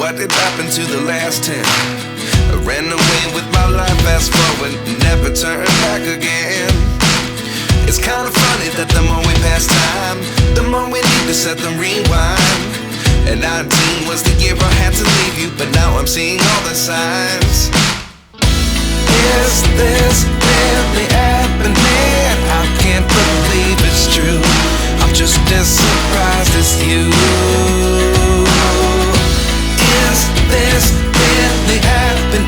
what did happen to the last 10? I ran away with my life, fast forward, never turn back again. It's kind of funny that the more we pass time, the more we need to set them rewind. And 19 was the year I had to leave you, but now I'm seeing all the signs. Is this really happening? I can't believe it's true. I'm just as surprised as you. Is this really happening?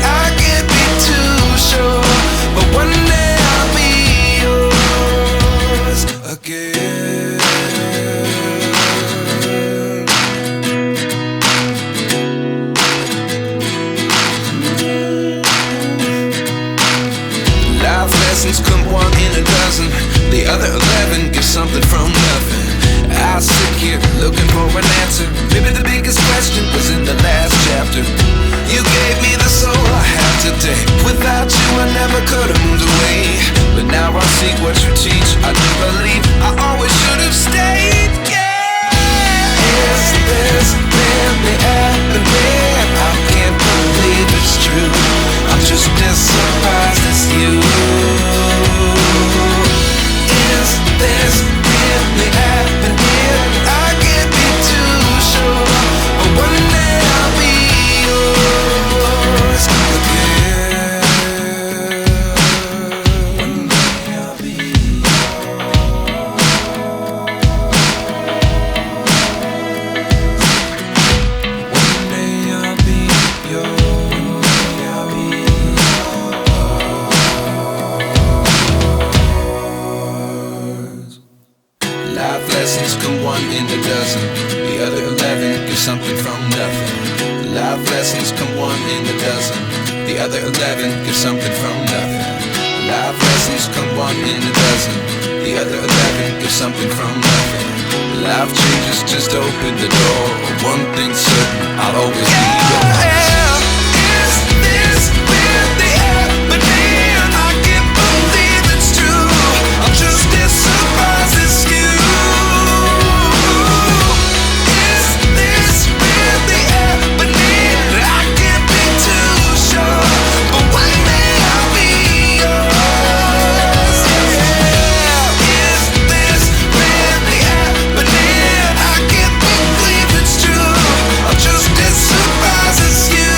I can't be too sure, but one day I'll be yours again. Life lessons come one in a dozen. The other 11 get something from nothing. I sit here looking for an answer. Maybe the biggest question was in the last chapter. You gave me the soul I have today. Without you I never could have moved away. But now I see what you teach. I do believe I always should have stayed. Yeah. Is this really happening? I can't believe it's true. I'm just as surprised as you. Is this really happening? I can't be too sure, but one day I'll be yours again. One day I'll be One day I'll be yours. I'll be yours. Life lessons come one in a dozen. The other 11 get something from nothing. Life lessons come one in a dozen. The other 11 get something from nothing. Life lessons come one in a dozen. The other 11 get something from nothing. Life changes just open the door. One thing's certain, I'll always be yours. Is this really happening? I can't believe it's true. I'm just as surprised as you. Is this really happening? I can't be too sure, but one day I'll be yours. Yeah. Is this really happening? I can't believe it's true. I'm just as surprised as you.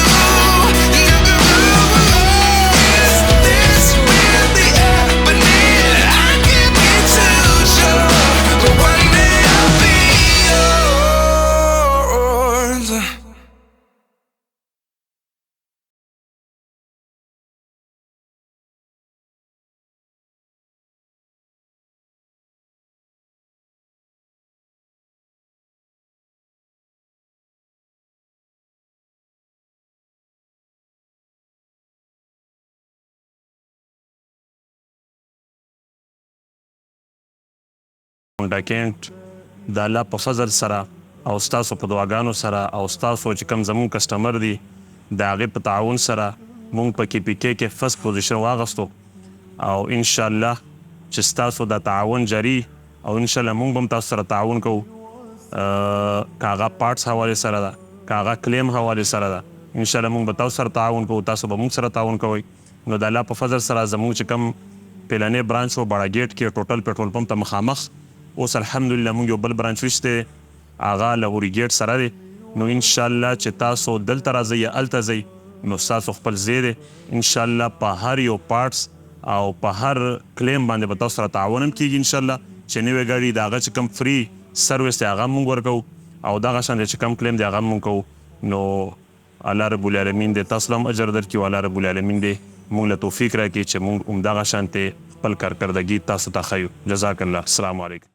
Is this really happening? I can't be too sure, but one day I'll be yours. هونډا کینټ د الله په فضل سره او ستاسو په دعاګانو سره او ستاسو چې کوم زموږ کسټمر دي د هغې په تعاون سره موږ په KPK کې فرست پوزیشن واغستو او انشاءالله چې ستاسو د تعاون جاري او انشاءالله موږ به هم تاسو سره تعاون کوو که هغه پارټس حوالې سره ده که هغه کلیم حوالې سره ده انشاءالله موږ به تاسو سره تعاون کوو تاسو به موږ سره تعاون کوئ نو د الله په فضل سره زموږ چې کوم پیلنې برانچ و باړه ګیټ کې ټوټل پیټرول پمپ ته مخامخ اوس الحمدلله موږ یو بل برانچ ویستی هغه لهوري ګیټ سره دی نو انشاءالله چې تاسو دلته راځئ یا هلته ځئ نو ستاسو خپل ځای دی انشاءالله په هر یو پارټس او په هر کلیم باندې به تاسو سره تعاون هم کېږي انشاءالله چې نوې ګاډي د هغه چې کوم فری سروس دی هغه هم موږ ورکوو او دغه شان دی چې کوم کلیم دی هغه هم موږ کوو نو الله رب العالمین دی تاسو هم اجر درکړي او الله رب العالمین دی موږ له توفیق راکړي چې موږ همدغه شانتې خپل کارکردګي تاسو ته ښیو جزاک الله السلام علیکم